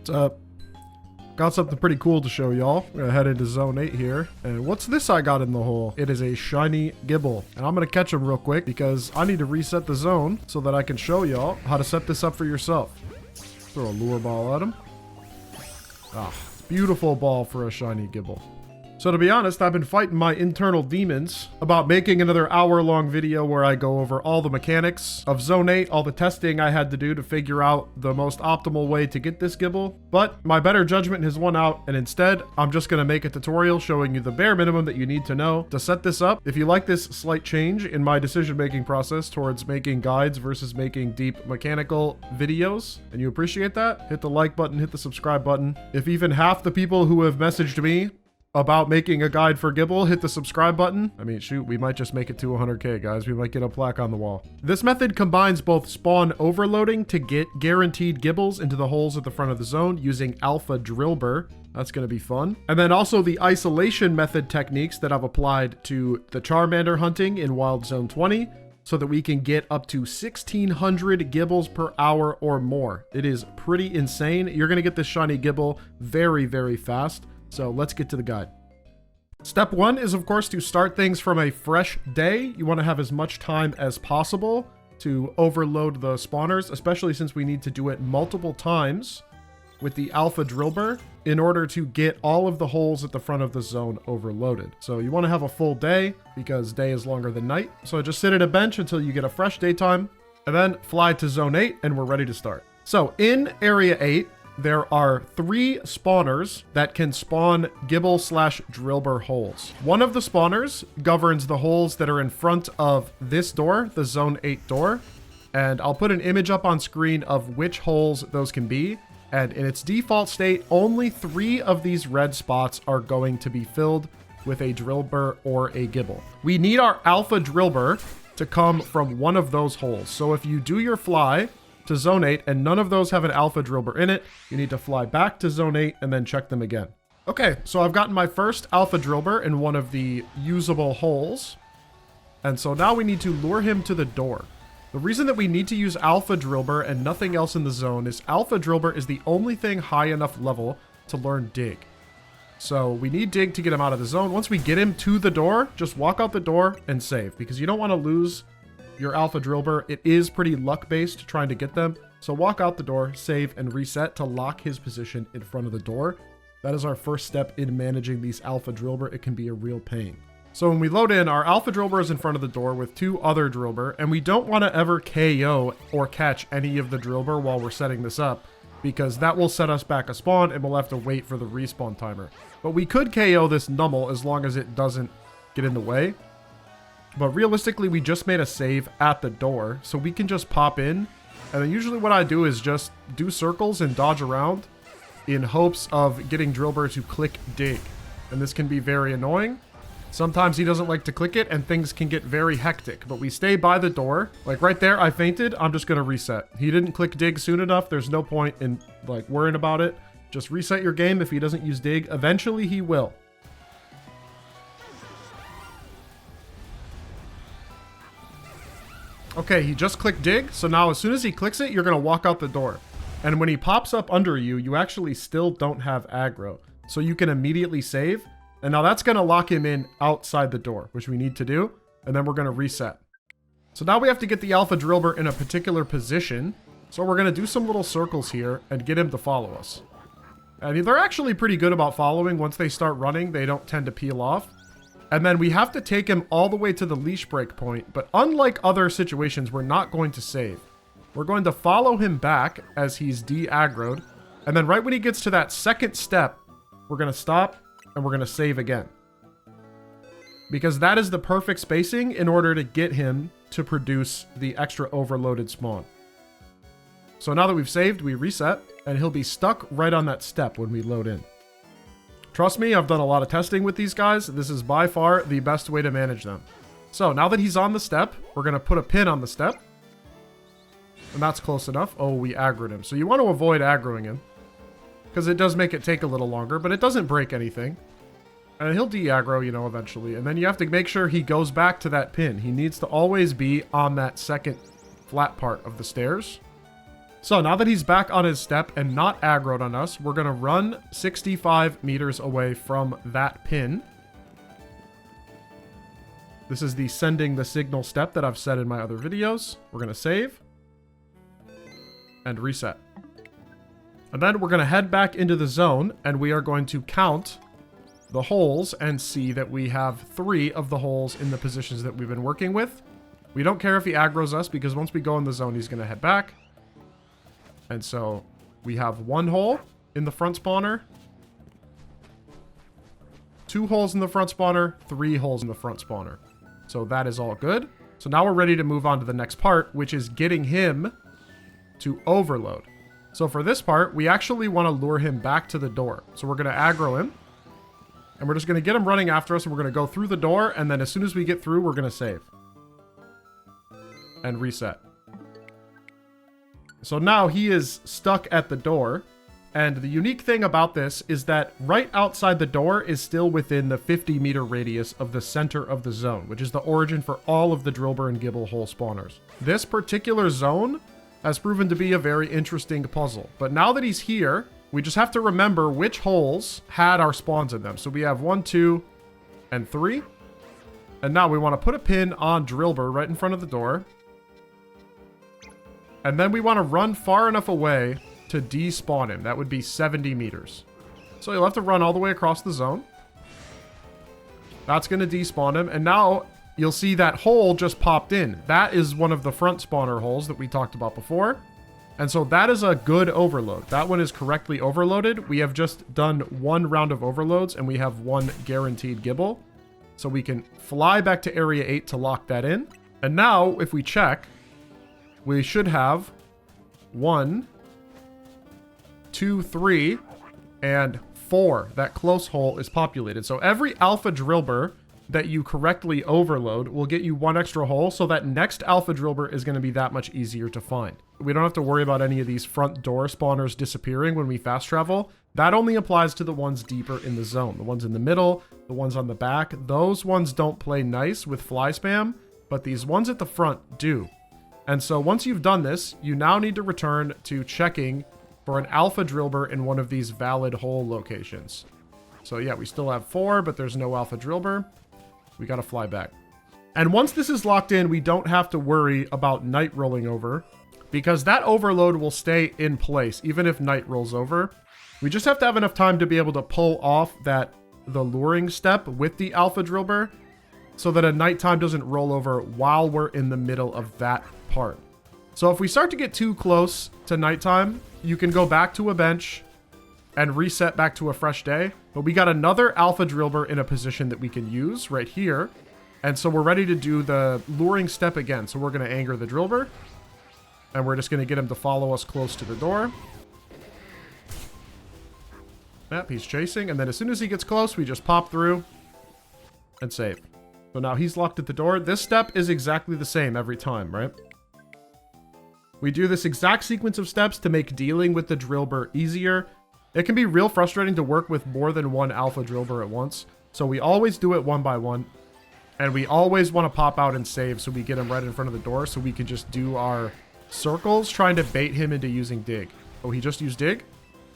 What's up? Got something pretty cool to show y'all. We're gonna head into zone 8 here. And what's this I got in the hole? It is a shiny Gible. And I'm gonna catch him real quick because I need to reset the zone so that I can show y'all how to set this up for yourself. Throw a lure ball at him. Ah, beautiful ball for a shiny Gible. So to be honest, I've been fighting my internal demons about making another hour-long video where I go over all the mechanics of Zone 8, all the testing I had to do to figure out the most optimal way to get this Gible. But my better judgment has won out, and instead, I'm just going to make a tutorial showing you the bare minimum that you need to know to set this up. If you like this slight change in my decision-making process towards making guides versus making deep mechanical videos, and you appreciate that, hit the like button, hit the subscribe button. If even half the people who have messaged me about making a guide for Gible hit the subscribe button, I mean, shoot, we might just make it to 100K, guys. We might get a plaque on the wall. This method combines both spawn overloading to get guaranteed Gibles into the holes at the front of the zone using Alpha Drilbur. That's going to be fun. And then also the isolation method techniques that I've applied to the Charmander hunting in Wild Zone 20 so that we can get up to 1,600 Gibles per hour or more. It is pretty insane. You're going to get this shiny Gible very, very fast. So let's get to the guide. Step 1 is, of course, to start things from a fresh day. You want to have as much time as possible to overload the spawners, especially since we need to do it multiple times with the Alpha Drilbur in order to get all of the holes at the front of the zone overloaded. So you want to have a full day because day is longer than night. So just sit at a bench until you get a fresh daytime and then fly to zone 8 and we're ready to start. So in area 8, there are 3 spawners that can spawn Gible/Drilbur holes. One of the spawners governs the holes that are in front of this door, the Zone 8 door. And I'll put an image up on screen of which holes those can be. And in its default state, only 3 of these red spots are going to be filled with a Drilbur or a Gible. We need our Alpha Drilbur to come from one of those holes. So if you do your fly to Zone 8 and none of those have an Alpha Drilbur in it, you need to fly back to Zone 8 and then check them again. Okay, so I've gotten my first Alpha Drilbur in one of the usable holes. And so now we need to lure him to the door. The reason that we need to use Alpha Drilbur and nothing else in the zone is Alpha Drilbur is the only thing high enough level to learn Dig. So we need Dig to get him out of the zone. Once we get him to the door, just walk out the door and save because you don't want to lose your Alpha Drilbur. It is pretty luck-based trying to get them. So walk out the door, save, and reset to lock his position in front of the door. That is our first step in managing these Alpha Drilbur. It can be a real pain. So when we load in, our Alpha Drilbur is in front of the door with 2 other Drilbur, and we don't want to ever KO or catch any of the Drilbur while we're setting this up, because that will set us back a spawn and we'll have to wait for the respawn timer. But we could KO this Nummel as long as it doesn't get in the way. But realistically, we just made a save at the door, so we can just pop in. And then usually what I do is just do circles and dodge around in hopes of getting Drilbur to click Dig. And this can be very annoying. Sometimes he doesn't like to click it and things can get very hectic. But we stay by the door. Like right there, I fainted. I'm just going to reset. He didn't click Dig soon enough. There's no point in like worrying about it. Just reset your game if he doesn't use Dig. Eventually he will. Okay, he just clicked Dig, so now as soon as he clicks it, you're going to walk out the door. And when he pops up under you, you actually still don't have aggro. So you can immediately save. And now that's going to lock him in outside the door, which we need to do. And then we're going to reset. So now we have to get the Alpha Drilbur in a particular position. So we're going to do some little circles here and get him to follow us. And they're actually pretty good about following. Once they start running, they don't tend to peel off. And then we have to take him all the way to the leash break point. But unlike other situations, we're not going to save. We're going to follow him back as he's de-aggroed. And then right when he gets to that second step, we're going to stop and we're going to save again. Because that is the perfect spacing in order to get him to produce the extra overloaded spawn. So now that we've saved, we reset. And he'll be stuck right on that step when we load in. Trust me, I've done a lot of testing with these guys. This is by far the best way to manage them. So now that he's on the step, we're going to put a pin on the step. And that's close enough. Oh, we aggroed him. So you want to avoid aggroing him, because it does make it take a little longer, but it doesn't break anything. And he'll de-aggro, you know, eventually. And then you have to make sure he goes back to that pin. He needs to always be on that second flat part of the stairs. So now that he's back on his step and not aggroed on us, we're going to run 65 meters away from that pin. This is the sending the signal step that I've said in my other videos. We're going to save and reset. And then we're going to head back into the zone and we are going to count the holes and see that we have 3 of the holes in the positions that we've been working with. We don't care if he aggroes us because once we go in the zone, he's going to head back. And so we have 1 hole in the front spawner, 2 holes in the front spawner, 3 holes in the front spawner. So that is all good. So now we're ready to move on to the next part, which is getting him to overload. So for this part, we actually want to lure him back to the door. So we're going to aggro him. And we're just going to get him running after us. And we're going to go through the door. And then as soon as we get through, we're going to save. And reset. So now he is stuck at the door. And the unique thing about this is that right outside the door is still within the 50-meter radius of the center of the zone, which is the origin for all of the Drilbur and Gible hole spawners. This particular zone has proven to be a very interesting puzzle. But now that he's here, we just have to remember which holes had our spawns in them. So we have 1, 2, and 3. And now we want to put a pin on Drilbur right in front of the door. And then we want to run far enough away to despawn him. That would be 70 meters. So you'll have to run all the way across the zone. That's going to despawn him. And now you'll see that hole just popped in. That is one of the front spawner holes that we talked about before. And so that is a good overload. That one is correctly overloaded. We have just done 1 round of overloads and we have 1 guaranteed Gible. So we can fly back to area 8 to lock that in. And now if we check, we should have 1, 2, 3, and 4. That close hole is populated. So every alpha Drilbur that you correctly overload will get you 1 extra hole, so that next alpha Drilbur is going to be that much easier to find. We don't have to worry about any of these front door spawners disappearing when we fast travel. That only applies to the ones deeper in the zone. The ones in the middle, the ones on the back, those ones don't play nice with fly spam, but these ones at the front do. And so once you've done this, you now need to return to checking for an alpha Drilbur in one of these valid hole locations. So yeah, we still have 4, but there's no alpha Drilbur. We got to fly back. And once this is locked in, we don't have to worry about night rolling over because that overload will stay in place even if night rolls over. We just have to have enough time to be able to pull off the luring step with the alpha Drilbur so that a nighttime doesn't roll over while we're in the middle of that part. So if we start to get too close to nighttime, you can go back to a bench and reset back to a fresh day. But we got another alpha Drilbur in a position that we can use right here. And so we're ready to do the luring step again. So we're going to anger the Drilbur. And we're just going to get him to follow us close to the door. Yep, he's chasing. And then as soon as he gets close, we just pop through and save. So now he's locked at the door. This step is exactly the same every time, right? We do this exact sequence of steps to make dealing with the Drilbur easier. It can be real frustrating to work with more than 1 alpha Drilbur at once. So we always do it 1 by 1. And we always want to pop out and save so we get him right in front of the door so we can just do our circles trying to bait him into using dig. Oh, he just used dig.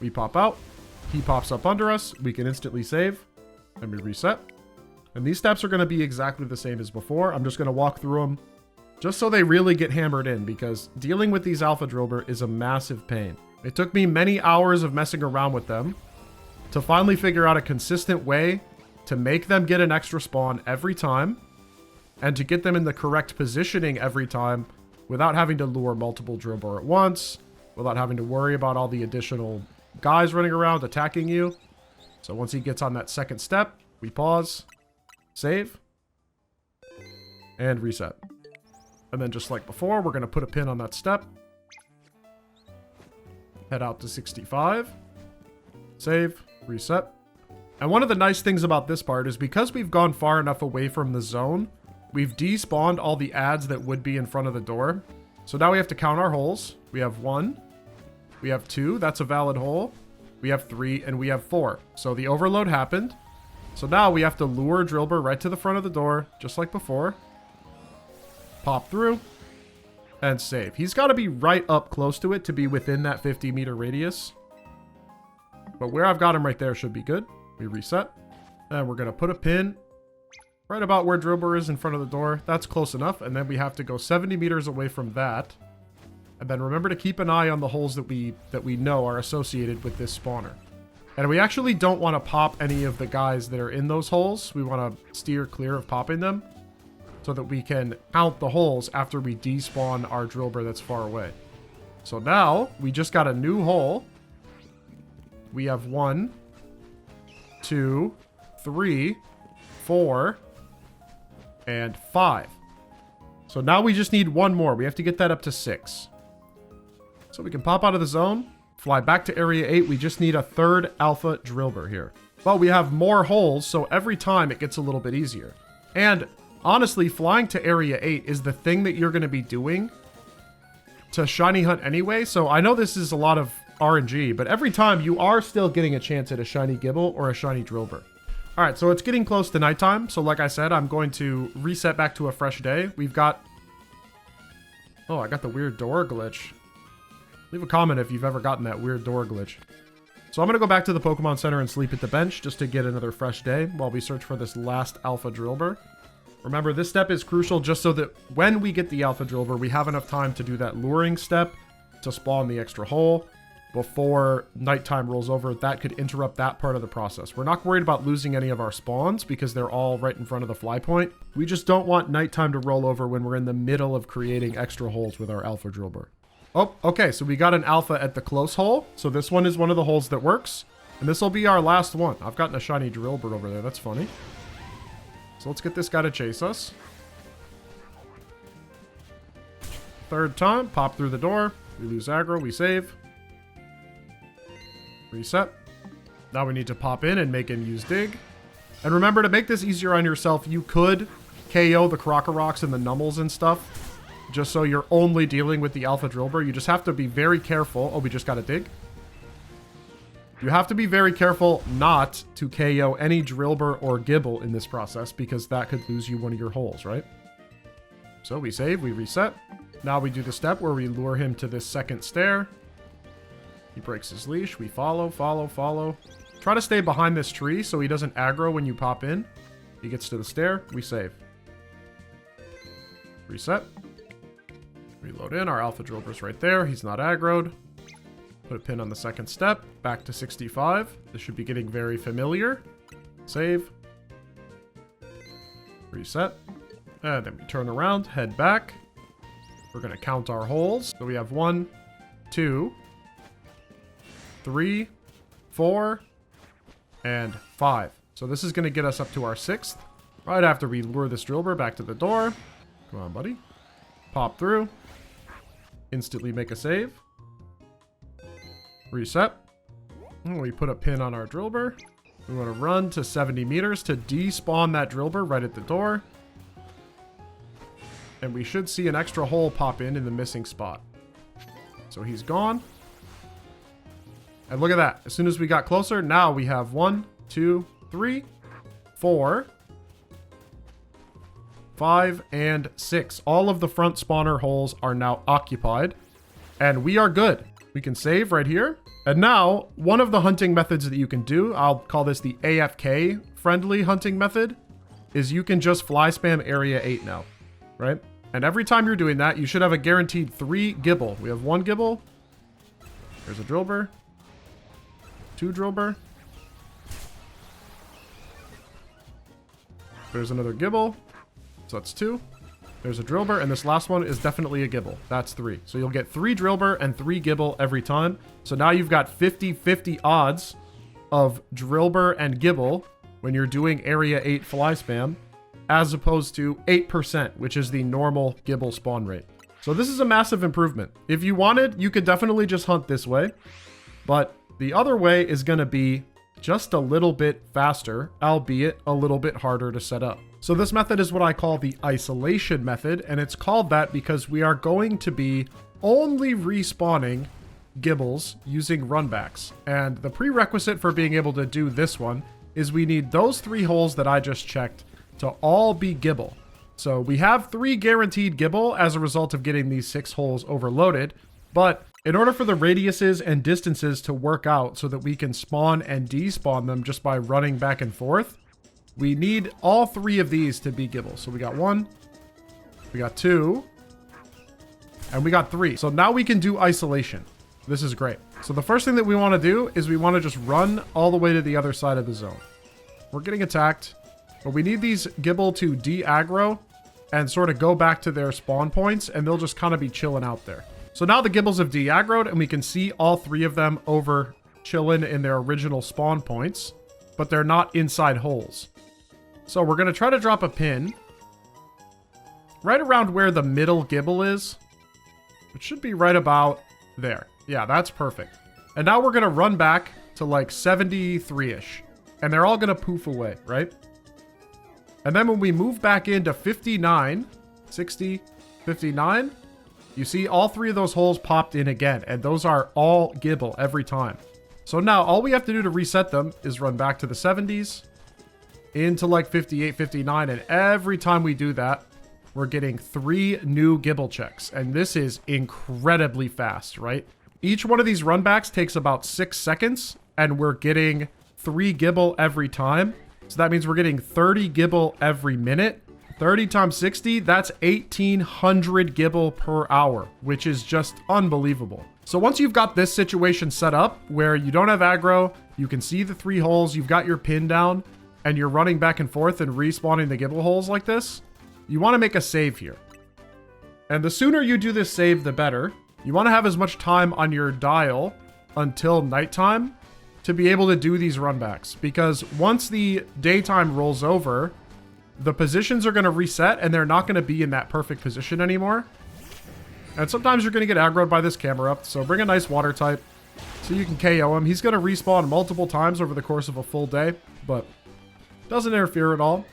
We pop out. He pops up under us. We can instantly save. And we reset. And these steps are going to be exactly the same as before. I'm just going to walk through them just so they really get hammered in because dealing with these alpha Drilbur is a massive pain. It took me many hours of messing around with them to finally figure out a consistent way to make them get an extra spawn every time and to get them in the correct positioning every time without having to lure multiple Drilbur at once, without having to worry about all the additional guys running around attacking you. So once he gets on that second step, we pause, save, and reset. And then just like before, we're going to put a pin on that step. Head out to 65. Save. Reset. And one of the nice things about this part is because we've gone far enough away from the zone, we've despawned all the ads that would be in front of the door. So now we have to count our holes. We have 1. We have 2. That's a valid hole. We have 3. And we have 4. So the overload happened. So now we have to lure Drilbur right to the front of the door, just like before. Pop through. and save. He's got to be right up close to it to be within that 50-meter radius. But where I've got him right there should be good. We reset. And we're going to put a pin right about where Drilbur is in front of the door. That's close enough. And then we have to go 70 meters away from that. And then remember to keep an eye on the holes that we know are associated with this spawner. And we actually don't want to pop any of the guys that are in those holes. We want to steer clear of popping them so that we can count the holes after we despawn our Drilbur that's far away. So now we just got a new hole. We have 1, 2, 3, 4, and 5. So now we just need one more. We have to get that up to 6. So we can pop out of the zone, fly back to Area 8. We just need a third Alpha Drilbur here. But we have more holes, so every time it gets a little bit easier. And honestly, flying to Area 8 is the thing that you're going to be doing to shiny hunt anyway. So I know this is a lot of RNG, but every time you are still getting a chance at a shiny Gible or a shiny Drilbur. All right, so it's getting close to nighttime. So like I said, I'm going to reset back to a fresh day. We've got... Oh, I got the weird door glitch. Leave a comment if you've ever gotten that weird door glitch. So I'm going to go back to the Pokemon Center and sleep at the bench just to get another fresh day while we search for this last Alpha Drilbur. Remember, this step is crucial just so that when we get the Alpha Drilbur, we have enough time to do that luring step to spawn the extra hole before nighttime rolls over. That could interrupt that part of the process. We're not worried about losing any of our spawns because they're all right in front of the fly point. We just don't want nighttime to roll over when we're in the middle of creating extra holes with our Alpha Drilbur. Oh, okay, so we got an Alpha at the close hole. So this one is one of the holes that works. And this will be our last one. I've gotten a shiny Drilbur over there. That's funny. So let's get this guy to chase us. Third time, pop through the door. We lose aggro, we save. Reset. Now we need to pop in and make him use dig. And remember, to make this easier on yourself, you could KO the Crocoroks and the Nummels and stuff, just so you're only dealing with the Alpha Drilbur. You just have to be very careful. Oh, we just got a dig. You have to be very careful not to KO any Drilbur or Gible in this process, because that could lose you one of your holes, right? So we save, we reset. Now we do the step where we lure him to this second stair. He breaks his leash. We follow, follow, follow. Try to stay behind this tree so he doesn't aggro when you pop in. He gets to the stair. We save. Reset. Reload in. Our Alpha Drilbur's right there. He's not aggroed. Put a pin on the second step. Back to 65. This should be getting very familiar. Save. Reset. And then we turn around, head back. We're going to count our holes. So we have 1, 2, 3, 4, and 5. So this is going to get us up to our 6th. Right after we lure this Drilbur back to the door. Come on, buddy. Pop through. Instantly make a save. Reset. And we put a pin on our Drilbur. We want to run to 70 meters to despawn that Drilbur right at the door. And we should see an extra hole pop in the missing spot. So he's gone. And look at that. As soon as we got closer, now we have 1, 2, 3, 4, 5, and 6. All of the front spawner holes are now occupied. And we are good. We can save right here. And now, one of the hunting methods that you can do, I'll call this the AFK friendly hunting method, is you can just fly spam Area 8 now, right? And every time you're doing that, you should have a guaranteed 3 Gible. We have 1 Gible. There's a Drilbur. 2 Drilbur. There's another Gible. So that's 2. There's a Drilbur, and this last one is definitely a Gible. That's 3. So you'll get 3 Drilbur and 3 Gible every time. So now you've got 50-50 odds of Drilbur and Gible when you're doing Area 8 fly spam, as opposed to 8%, which is the normal Gible spawn rate. So this is a massive improvement. If you wanted, you could definitely just hunt this way, but the other way is going to be just a little bit faster, albeit a little bit harder to set up. So this method is what I call the isolation method, and it's called that because we are going to be only respawning Gibles using runbacks. And the prerequisite for being able to do this one is we need those 3 holes that I just checked to all be Gible. So we have 3 guaranteed Gible as a result of getting these 6 holes overloaded. But in order for the radiuses and distances to work out so that we can spawn and despawn them just by running back and forth, we need all 3 of these to be Gible. So we got 1, we got 2, and we got 3. So now we can do isolation. This is great. So the first thing that we want to do is we want to just run all the way to the other side of the zone. We're getting attacked, but we need these Gible to de-aggro and sort of go back to their spawn points, and they'll just kind of be chilling out there. So now the Gibles have de-aggroed, and we can see all 3 of them over chilling in their original spawn points, but they're not inside holes. So we're going to try to drop a pin right around where the middle Gible is. It should be right about there. Yeah, that's perfect. And now we're going to run back to like 73-ish. And they're all going to poof away, right? And then when we move back into 59, 60, 59, you see all 3 of those holes popped in again. And those are all Gible every time. So now all we have to do to reset them is run back to the 70s, into like 58, 59. And every time we do that, we're getting 3 new Gible checks. And this is incredibly fast, right? Each one of these runbacks takes about 6 seconds, and we're getting 3 Gible every time. So that means we're getting 30 Gible every minute. 30 times 60, that's 1,800 Gible per hour, which is just unbelievable. So once you've got this situation set up where you don't have aggro, you can see the 3 holes, you've got your pin down, and you're running back and forth and respawning the Gible holes like this, you want to make a save here. And the sooner you do this save, the better. You want to have as much time on your dial until nighttime to be able to do these runbacks. Because once the daytime rolls over, the positions are going to reset and they're not going to be in that perfect position anymore. And sometimes you're going to get aggroed by this camera up. So bring a nice water type so you can KO him. He's going to respawn multiple times over the course of a full day, but doesn't interfere at all.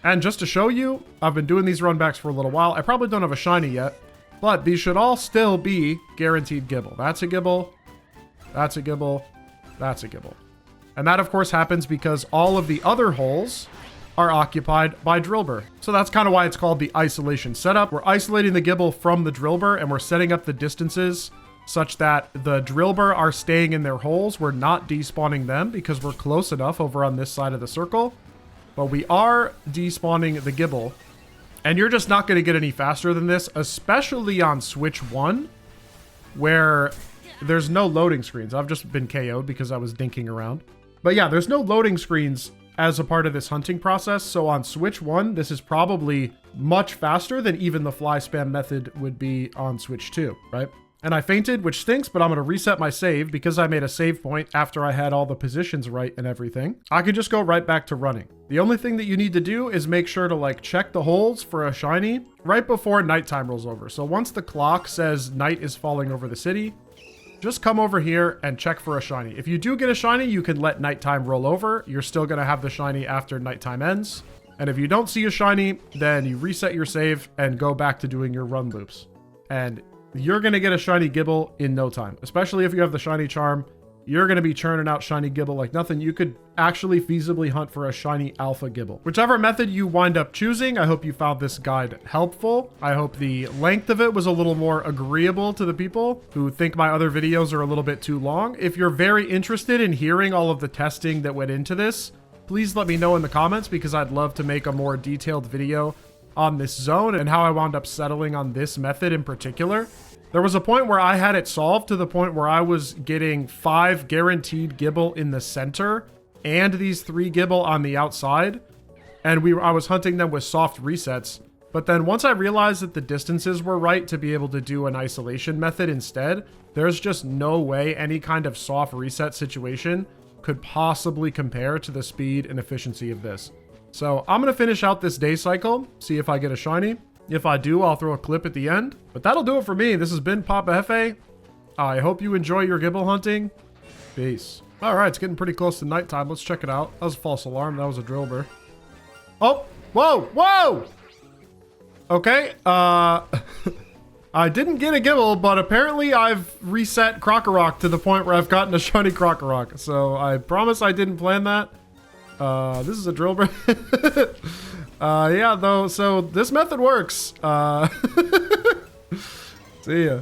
And just to show you, I've been doing these runbacks for a little while. I probably don't have a shiny yet, but these should all still be guaranteed Gible. That's a Gible. That's a Gible. That's a Gible. And that, of course, happens because all of the other holes are occupied by Drilbur. So that's kind of why it's called the isolation setup. We're isolating the Gible from the Drilbur, and we're setting up the distances such that the Drilbur are staying in their holes. We're not despawning them because we're close enough over on this side of the circle. But we are despawning the Gible. And you're just not going to get any faster than this, especially on Switch 1, where there's no loading screens. I've just been KO'd because I was dinking around. But yeah, there's no loading screens as a part of this hunting process. So on Switch 1, this is probably much faster than even the fly spam method would be on Switch 2, right? And I fainted, which stinks, but I'm going to reset my save because I made a save point after I had all the positions right and everything. I could just go right back to running. The only thing that you need to do is make sure to like check the holes for a shiny right before nighttime rolls over. So once the clock says night is falling over the city, just come over here and check for a shiny. If you do get a shiny, you can let nighttime roll over. You're still going to have the shiny after nighttime ends. And if you don't see a shiny, then you reset your save and go back to doing your run loops. And you're going to get a shiny Gible in no time, especially if you have the shiny charm. You're going to be churning out shiny Gible like nothing. You could actually feasibly hunt for a shiny alpha Gible. Whichever method you wind up choosing, I hope you found this guide helpful. I hope the length of it was a little more agreeable to the people who think my other videos are a little bit too long. If you're very interested in hearing all of the testing that went into this, please let me know in the comments because I'd love to make a more detailed video on this zone and how I wound up settling on this method in particular. There was a point where I had it solved to the point where I was getting 5 guaranteed Gible in the center and these 3 Gible on the outside. And I was hunting them with soft resets. But then once I realized that the distances were right to be able to do an isolation method instead, there's just no way any kind of soft reset situation could possibly compare to the speed and efficiency of this. So I'm going to finish out this day cycle, see if I get a shiny. If I do, I'll throw a clip at the end. But that'll do it for me. This has been Papa Hefe. I hope you enjoy your Gible hunting. Peace. All right, it's getting pretty close to nighttime. Let's check it out. That was a false alarm. That was a Drilbur. Oh, whoa, whoa! Okay, I didn't get a Gible, but apparently I've reset Crocorock to the point where I've gotten a shiny Crocorock. So I promise I didn't plan that. This is a Drilbur. Yeah, though. So this method works. See ya.